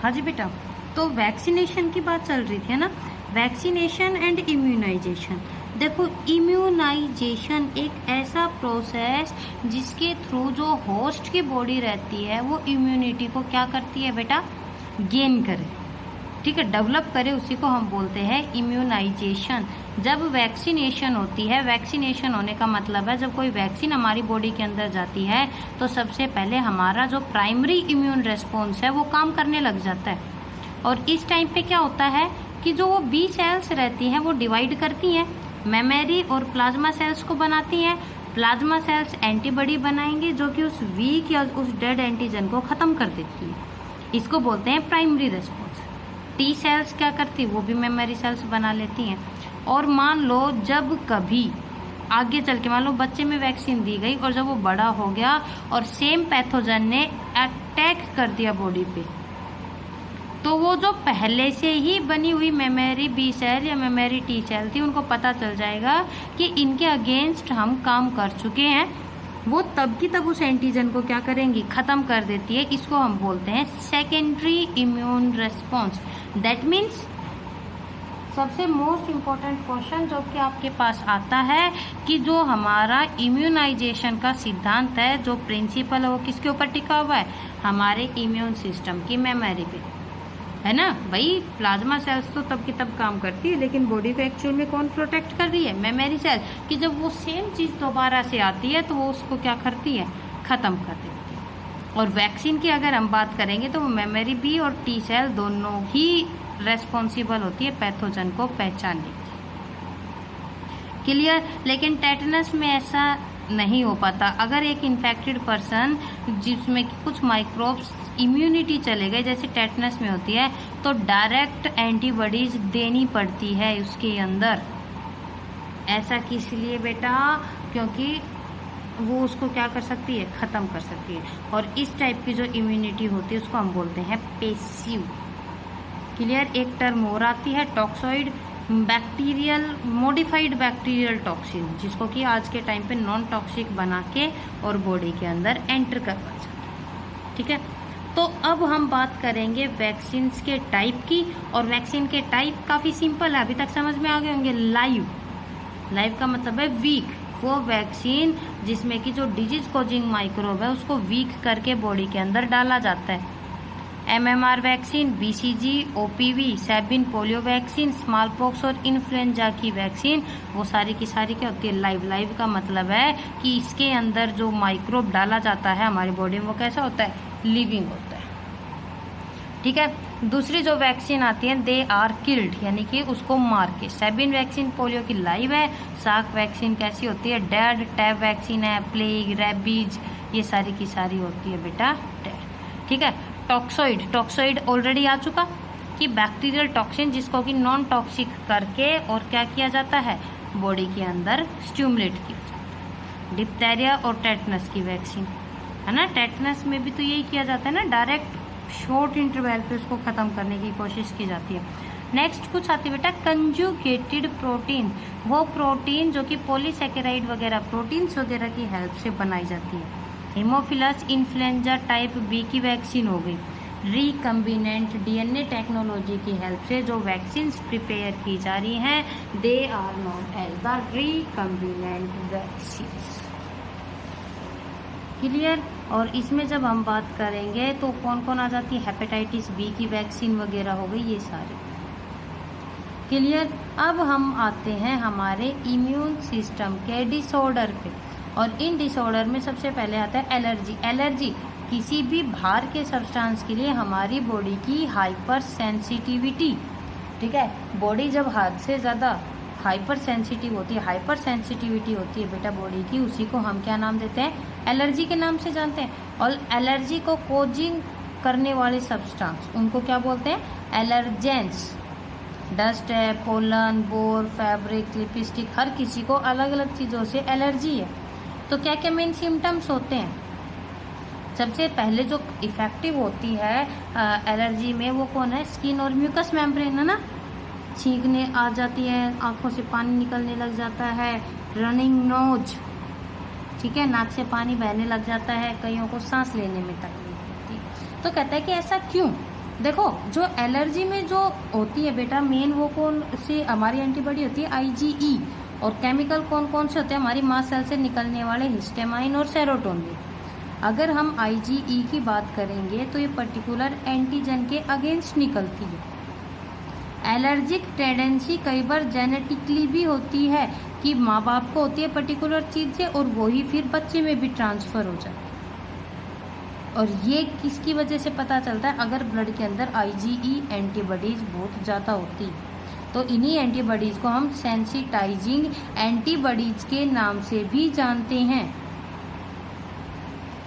हाँ जी बेटा, तो वैक्सीनेशन की बात चल रही थी ना, वैक्सीनेशन एंड इम्यूनाइजेशन। देखो, इम्यूनाइजेशन एक ऐसा प्रोसेस जिसके थ्रू जो होस्ट की बॉडी रहती है वो इम्यूनिटी को क्या करती है बेटा, गेन करे, ठीक है, डेवलप करे, उसी को हम बोलते हैं इम्यूनाइजेशन। जब वैक्सीनेशन होती है, वैक्सीनेशन होने का मतलब है जब कोई वैक्सीन हमारी बॉडी के अंदर जाती है तो सबसे पहले हमारा जो प्राइमरी इम्यून रेस्पॉन्स है वो काम करने लग जाता है। और इस टाइम पे क्या होता है कि जो वो बी सेल्स रहती हैं वो डिवाइड करती हैं, मेमोरी और प्लाज्मा सेल्स को बनाती हैं। प्लाज्मा सेल्स एंटीबॉडी बनाएंगे जो कि उस वीक या उस डेड एंटीजन को खत्म कर देती है, इसको बोलते हैं प्राइमरी रेस्पॉन्स। टी सेल्स क्या करती है, वो भी मेमोरी सेल्स बना लेती हैं। और मान लो जब कभी आगे चल के मान लो बच्चे में वैक्सीन दी गई और जब वो बड़ा हो गया और सेम पैथोजन ने अटैक कर दिया बॉडी पे, तो वो जो पहले से ही बनी हुई मेमोरी बी सेल या मेमोरी टी सेल थी उनको पता चल जाएगा कि इनके अगेंस्ट हम काम कर चुके हैं, वो तब की तब उस एंटीजन को क्या करेंगी, खत्म कर देती है। इसको हम बोलते हैं secondary immune response. That means सबसे मोस्ट इम्पोर्टेंट क्वेश्चन जो कि आपके पास आता है कि जो हमारा इम्यूनाइजेशन का सिद्धांत है, जो प्रिंसिपल है, वो किसके ऊपर टिका हुआ है, हमारे इम्यून सिस्टम की मेमोरी पे, है ना भाई। प्लाज्मा सेल्स तो तब की तब काम करती है, लेकिन बॉडी को एक्चुअल में कौन प्रोटेक्ट कर रही है, मेमोरी सेल, कि जब वो सेम चीज़ दोबारा से आती है तो वो उसको क्या करती है, ख़त्म कर देती है। और वैक्सीन की अगर हम बात करेंगे तो वो मेमोरी बी और टी सेल दोनों ही रेस्पॉन्सिबल होती है पैथोजन को पहचानने की। क्लियर। लेकिन टेटनस में ऐसा नहीं हो पाता। अगर एक इन्फेक्टेड पर्सन जिसमें कुछ माइक्रोब्स इम्यूनिटी चले गए जैसे टेटनस में होती है, तो डायरेक्ट एंटीबॉडीज देनी पड़ती है उसके अंदर। ऐसा किस लिए बेटा, क्योंकि वो उसको क्या कर सकती है, ख़त्म कर सकती है। और इस टाइप की जो इम्यूनिटी होती है उसको हम बोलते हैं पेसिव। क्लियर। एक टर्म और आती है toxoid, bacterial, modified bacterial toxin, जिसको कि आज के टाइम पे नॉन टॉक्सिक बना के और बॉडी के अंदर एंटर करवाया जाता है। ठीक है, तो अब हम बात करेंगे वैक्सीन के टाइप की। और वैक्सीन के टाइप काफ़ी सिंपल है, अभी तक समझ में आ गए होंगे। लाइव, लाइव का मतलब है वीक, वो वैक्सीन जिसमें कि जो डिजीज कॉजिंग माइक्रोब है उसको वीक करके बॉडी के अंदर डाला जाता है। MMR vaccine, BCG, OPV, Sabin, polio vaccine, small pox और इन्फ्लुएंजा की वैक्सीन, वो सारी की सारी क्या होती है, लाइव। लाइव का मतलब है कि इसके अंदर जो माइक्रोब डाला जाता है हमारी बॉडी में वो कैसा होता है, लिविंग होता है। ठीक है। दूसरी जो वैक्सीन आती है दे आर किल्ड, यानी कि उसको मार के। सैबिन वैक्सीन पोलियो की लाइव है। साक वैक्सीन कैसी होती है, डेड। टैब वैक्सीन है प्लेग, रेबीज, ये सारी की सारी होती है बेटा डेड। ठीक है। टॉक्सोइड, टॉक्सोइड ऑलरेडी आ चुका कि बैक्टीरियल टॉक्सिन जिसको कि नॉन टॉक्सिक करके और क्या किया जाता है, बॉडी के अंदर स्टिमुलेट किया जाता है। डिप्थेरिया और टेटनस की वैक्सीन, है ना, टेटनस में भी तो यही किया जाता है ना, डायरेक्ट शॉर्ट इंटरवल पे उसको खत्म करने की कोशिश की जाती है। नेक्स्ट कुछ आती है बेटा कंजुगेटेड प्रोटीन, वो प्रोटीन जो कि पॉलीसैकेराइड वगैरह प्रोटीन्स वगैरह की हेल्प से बनाई जाती है। हेमोफिलस इन्फ्लुएंजा टाइप बी की वैक्सीन हो गई। रिकम्बिनेंट DNA टेक्नोलॉजी की हेल्प से जो वैक्सीन प्रिपेयर की जा रही हैं, they are known as the recombinant vaccines. Clear. और इसमें जब हम बात करेंगे तो कौन कौन आ जाती है, हेपेटाइटिस बी की वैक्सीन वगैरह हो गई, ये सारे। क्लियर। अब हम आते हैं हमारे इम्यून सिस्टम के डिसऑर्डर पे। और इन डिसऑर्डर में सबसे पहले आता है एलर्जी। एलर्जी किसी भी बाहर के सब्सटेंस के लिए हमारी बॉडी की हाइपर सेंसिटिविटी। ठीक है, बॉडी जब हद से ज़्यादा हाइपर सेंसिटिव होती है, हाइपर सेंसिटिविटी होती है बेटा बॉडी की, उसी को हम क्या नाम देते हैं, एलर्जी के नाम से जानते हैं। और एलर्जी को कोजिंग करने वाले सब्सटेंस उनको क्या बोलते हैं, एलर्जेंस। डस्ट है, पोलन, बोर, फैब्रिक, लिपस्टिक, हर किसी को अलग अलग चीज़ों से एलर्जी है। तो क्या क्या मेन सिम्टम्स होते हैं, सबसे पहले जो इफेक्टिव होती है एलर्जी में वो कौन है, स्किन और म्यूकस मेम्ब्रेन, है ना, छींकने आ जाती है, आंखों से पानी निकलने लग जाता है, रनिंग नोज, ठीक है, नाक से पानी बहने लग जाता है, कईयों को सांस लेने में तकलीफ होती है। तो कहता है कि ऐसा क्यों, देखो जो एलर्जी में जो होती है बेटा मेन वो कौन सी हमारी एंटीबॉडी होती है आईजीई, और केमिकल कौन कौन से होते हैं हमारी मास्ट सेल से निकलने वाले हिस्टामाइन और सेरोटोनिन। अगर हम आईजीई की बात करेंगे तो ये पर्टिकुलर एंटीजन के अगेंस्ट निकलती है। एलर्जिक टेंडेंसी कई बार जेनेटिकली भी होती है कि माँ बाप को होती है पर्टिकुलर चीज़ से और वही फिर बच्चे में भी ट्रांसफ़र हो जाती है। और ये किसकी वजह से पता चलता है, अगर ब्लड के अंदर आईजीई एंटीबॉडीज़ बहुत ज़्यादा होती है तो इन्हीं एंटीबॉडीज़ को हम सेंसिटाइजिंग एंटीबॉडीज़ के नाम से भी जानते हैं।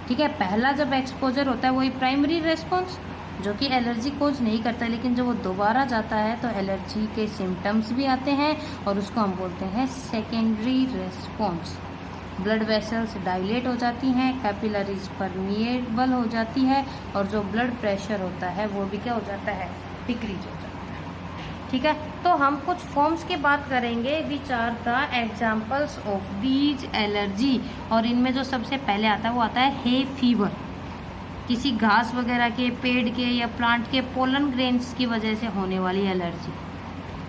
ठीक है, पहला जब एक्सपोजर होता है वही प्राइमरी रेस्पॉन्स जो कि एलर्जी कोज नहीं करता, लेकिन जब वो दोबारा जाता है तो एलर्जी के सिम्टम्स भी आते हैं और उसको हम बोलते हैं secondary response. Blood vessels dilate हो जाती हैं, कैपिलरीज परमिएबल हो जाती है और जो ब्लड प्रेशर होता है वो भी क्या हो जाता है, डिक्रीज हो जाता है। ठीक है, तो हम कुछ फॉर्म्स की बात करेंगे which are the examples of these allergy, और इनमें जो सबसे पहले आता है वो आता है हे फीवर। किसी घास वगैरह के, पेड़ के या प्लांट के पोलन ग्रेन्स की वजह से होने वाली एलर्जी।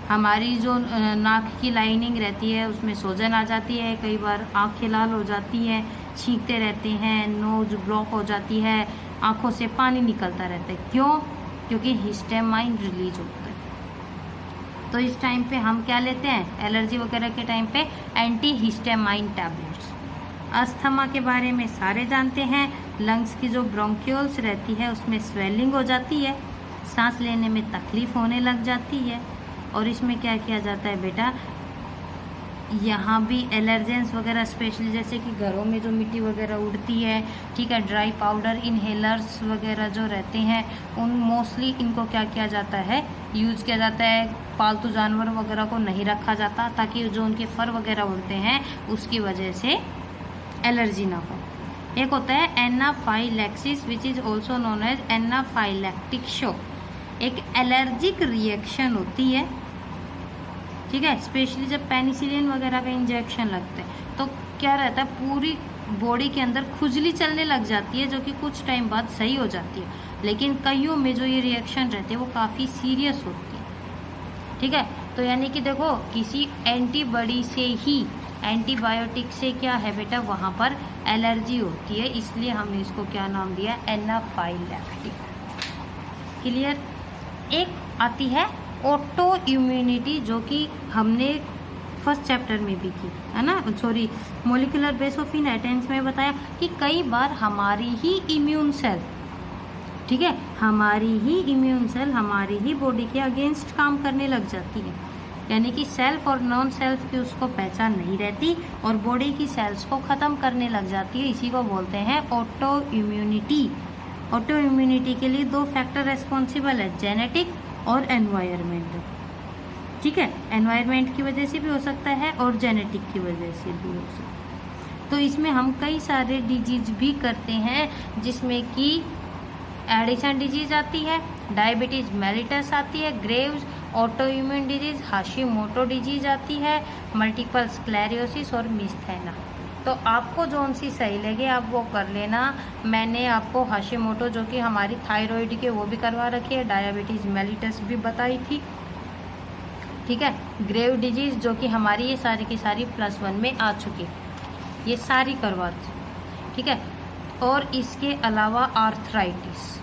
हमारी जो नाक की लाइनिंग रहती है उसमें सूजन आ जाती है, कई बार आँखें लाल हो जाती है, छींकते रहते हैं, नोज ब्लॉक हो जाती है, आँखों से पानी निकलता रहता है। क्यों? क्योंकि हिस्टामाइन रिलीज होता है। तो इस टाइम पे हम क्या लेते हैं, एलर्जी वगैरह के टाइम पे एंटी हिस्टामाइन टैबलेट्स। अस्थमा के बारे में सारे जानते हैं, लंग्स की जो ब्रोंक्यूल्स रहती है उसमें स्वेलिंग हो जाती है, सांस लेने में तकलीफ होने लग जाती है। और इसमें क्या किया जाता है बेटा, यहाँ भी एलर्जेंस वगैरह स्पेशली जैसे कि घरों में जो मिट्टी वगैरह उड़ती है, ठीक है, ड्राई पाउडर इनहेलर्स वगैरह जो रहते हैं उन मोस्टली इनको क्या किया जाता है, यूज़ किया जाता है। पालतू जानवर वगैरह को नहीं रखा जाता ताकि जो उनके फर वगैरह उड़ते हैं उसकी वजह से एलर्जी ना हो। एक होता है anaphylaxis which is also known as anaphylactic shock. एक एलर्जिक रिएक्शन होती है, ठीक है, स्पेशली जब पेनिसिलिन वगैरह का इंजेक्शन लगता है तो क्या रहता है, पूरी बॉडी के अंदर खुजली चलने लग जाती है जो कि कुछ टाइम बाद सही हो जाती है, लेकिन कईयों में जो ये रिएक्शन रहते हैं वो काफ़ी सीरियस होती है। ठीक है, तो यानी कि देखो किसी एंटीबॉडी से ही, एंटीबायोटिक से क्या है बेटा, वहाँ पर एलर्जी होती है, इसलिए हमने इसको क्या नाम दिया, एनाफाइलैक्टिक। क्लियर। एक आती है ऑटो इम्यूनिटी जो कि हमने फर्स्ट चैप्टर में भी की है ना, sorry molecular base of inheritance में बताया कि कई बार हमारी ही इम्यून सेल, ठीक है, हमारी ही इम्यून सेल हमारी ही बॉडी के अगेंस्ट काम करने लग जाती है, यानी कि सेल्फ और नॉन सेल्फ की उसको पहचान नहीं रहती और बॉडी की सेल्स को ख़त्म करने लग जाती है। इसी को बोलते हैं ऑटो इम्यूनिटी। ऑटो इम्यूनिटी के लिए दो फैक्टर रेस्पॉन्सिबल है, जेनेटिक और एनवायरमेंट। ठीक है, एनवायरमेंट की वजह से भी हो सकता है और जेनेटिक की वजह से भी हो सकता है। तो इसमें हम कई सारे डिजीज भी करते हैं जिसमें कि एडिसन डिजीज आती है, डायबिटीज मेलिटस आती है, Graves auto immune disease, Hashimoto disease आती है, मल्टीपल स्क्लेरोसिस और मिस्थेना। तो आपको जौन सी सही लगे आप वो कर लेना। मैंने आपको हाशिमोटो जो कि हमारी थायराइड के वो भी करवा रखी है, डायबिटीज मेलिटस भी बताई थी, ठीक है, ग्रेव डिजीज जो कि हमारी ये सारी की सारी +1 में आ चुकी, ये सारी करवा दी, ठीक है। और इसके अलावा आर्थराइटिस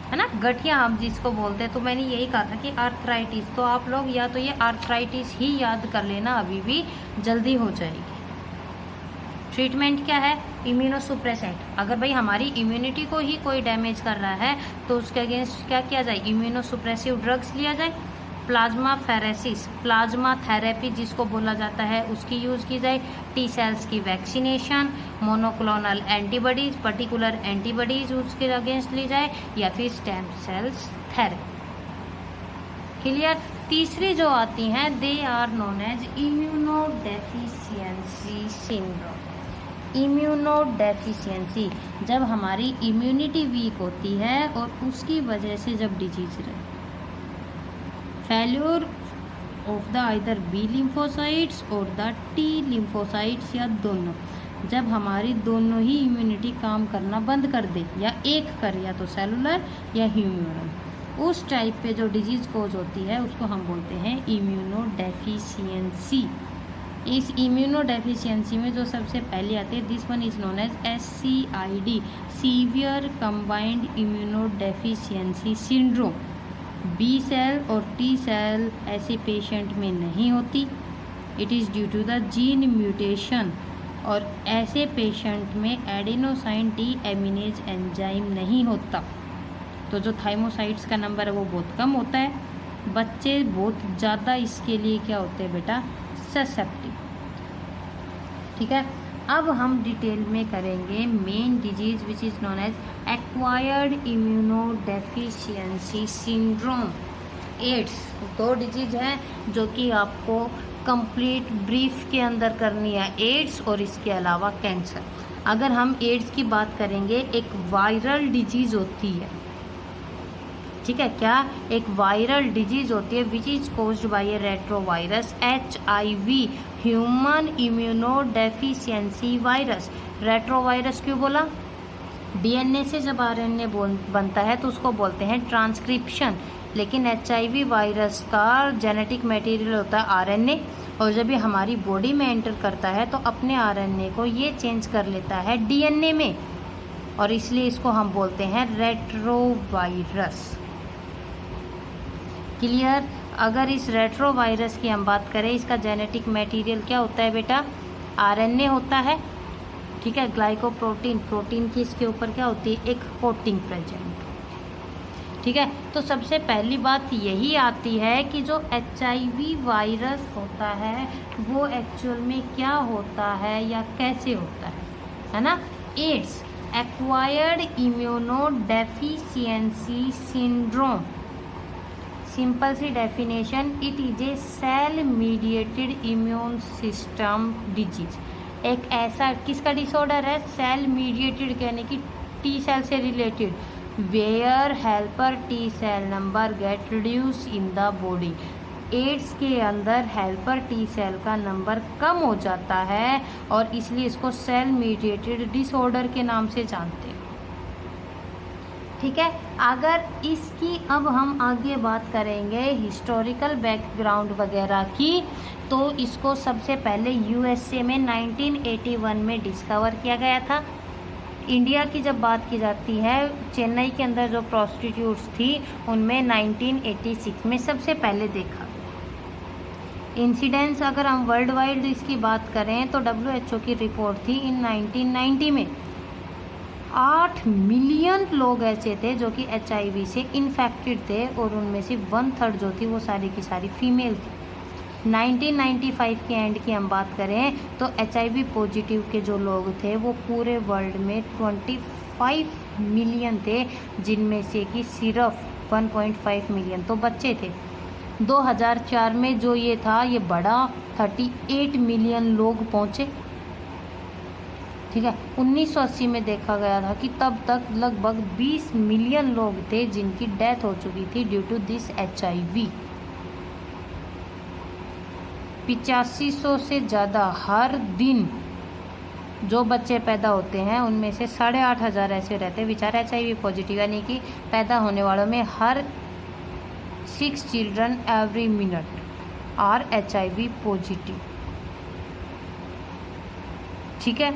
है ना, गठिया हम जिसको बोलते हैं, तो मैंने यही कहा था कि आर्थराइटिस, तो आप लोग या तो ये आर्थराइटिस ही याद कर लेना, अभी भी जल्दी हो जाएगी। ट्रीटमेंट क्या है, इम्यूनोसुप्रेसेंट। अगर भाई हमारी इम्यूनिटी को ही कोई डैमेज कर रहा है तो उसके अगेंस्ट क्या किया जाए, इम्यूनोसुप्रेसिव ड्रग्स लिया जाए। प्लाज्मा फेरेसिस, प्लाज्मा थेरेपी जिसको बोला जाता है, उसकी यूज़ की जाए। टी सेल्स की vaccination, monoclonal antibodies, particular antibodies उसके अगेंस्ट ली जाए, या फिर स्टेम सेल्स थेरेपी। क्लियर। तीसरी जो आती हैं, they are known as immunodeficiency syndrome. Immunodeficiency, जब हमारी इम्यूनिटी वीक होती है और उसकी वजह से जब डिजीज रहे, failure of the either B lymphocytes और द टी लिम्फोसाइट्स, या दोनों, जब हमारी दोनों ही इम्यूनिटी काम करना बंद कर दे, या एक कर, या तो सेलुलर या ह्यूमरल, उस टाइप पे जो डिजीज कोज होती है उसको हम बोलते हैं इम्यूनोडेफिशिएंसी। इस इम्यूनोडेफिशिएंसी में जो सबसे पहले आती है, this one is known as SCID, severe combined immunodeficiency syndrome. B cell और टी सेल ऐसे पेशेंट में नहीं होती, it is due to the gene mutation, और ऐसे पेशेंट में एडेनोसाइन डी एमिनेज एंजाइम नहीं होता, तो जो थाइमोसाइट्स का नंबर है वो बहुत कम होता है। बच्चे बहुत ज़्यादा इसके लिए क्या होते हैं बेटा, ससेप्टिव। ठीक है, अब हम डिटेल में करेंगे main disease which is known as acquired immunodeficiency syndrome, AIDS. दो डिजीज हैं जो कि आपको कंप्लीट ब्रीफ के अंदर करनी है, एड्स और इसके अलावा कैंसर। अगर हम एड्स की बात करेंगे, एक वायरल डिजीज होती है, ठीक है, क्या एक वायरल डिजीज होती है which is caused by A retrovirus HIV, human immunodeficiency virus. Retrovirus क्यों बोला? DNA से जब RNA बनता है तो उसको बोलते हैं ट्रांसक्रिप्शन, लेकिन HIV वायरस का जेनेटिक मटेरियल होता है RNA, और जब ये हमारी बॉडी में एंटर करता है तो अपने RNA को ये चेंज कर लेता है DNA में, और इसलिए इसको हम बोलते हैं रेट्रोवायरस। क्लियर? अगर इस रेट्रोवायरस की हम बात करें, इसका जेनेटिक मटेरियल क्या होता है बेटा? RNA होता है, ठीक है, ग्लाइकोप्रोटीन, प्रोटीन की इसके ऊपर क्या होती है, एक कोटिंग प्रेजेंट। ठीक है, तो सबसे पहली बात यही आती है कि जो HIV वायरस होता है वो एक्चुअल में क्या होता है या कैसे होता है ना? AIDS, acquired immunodeficiency syndrome, simple सी definition, it is a cell mediated immune system disease. एक ऐसा किसका डिसऑर्डर है? सेल मीडिएटेड, यानी कि टी सेल से related, where helper T cell number get reduce in the body. AIDS के अंदर हेल्पर टी सेल का नंबर कम हो जाता है और इसलिए इसको सेल मीडिएटेड डिसऑर्डर के नाम से जानते हैं। ठीक है, अगर इसकी अब हम आगे बात करेंगे हिस्टोरिकल बैकग्राउंड वगैरह की, तो इसको सबसे पहले USA में 1981 में डिस्कवर किया गया था। इंडिया की जब बात की जाती है, चेन्नई के अंदर जो प्रोस्टिट्यूट्स थी उनमें 1986 में सबसे पहले देखा गया। इंसिडेंस अगर हम वर्ल्ड वाइड इसकी बात करें तो WHO की रिपोर्ट थी इन 1990 में 8 मिलियन लोग ऐसे थे जो कि HIV से इन्फेक्टेड थे, और उनमें से 1/3 जो थी वो सारी की सारी फीमेल थी। 1995 के एंड की हम बात करें तो HIV पॉजिटिव के जो लोग थे वो पूरे वर्ल्ड में 25 मिलियन थे, जिनमें से कि सिर्फ 1.5 मिलियन तो बच्चे थे। 2004 में जो ये था ये बढ़ा 38 मिलियन लोग पहुँचे। ठीक है, 1980 में देखा गया था कि तब तक लगभग 20 मिलियन लोग थे जिनकी डेथ हो चुकी थी ड्यू टू दिस HIV। 8500 से ज़्यादा हर दिन जो बच्चे पैदा होते हैं उनमें से 8500 ऐसे रहते हैं बेचारे HIV पॉजिटिव, यानी कि पैदा होने वालों में हर 6 children every minute are HIV positive. ठीक है,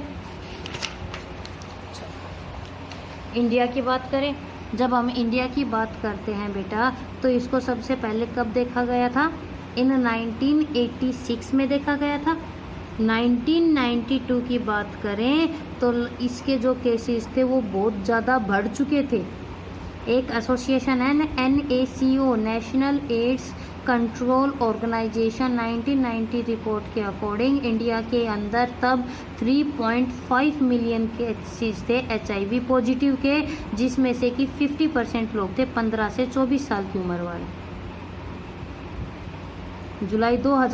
इंडिया की बात करें, जब हम इंडिया की बात करते हैं बेटा तो इसको सबसे पहले कब देखा गया था? इन 1986 में देखा गया था। 1992 की बात करें तो इसके जो केसेस थे वो बहुत ज़्यादा बढ़ चुके थे। एक एसोसिएशन है NACO, national AIDS control organisation, 1990 report के अकॉर्डिंग इंडिया के अंदर तब 3.5 मिलियन केसेस थे HIV पॉजिटिव के, जिसमें से कि 50% लोग थे 15 से 24 साल की उम्र वाले। जुलाई 2000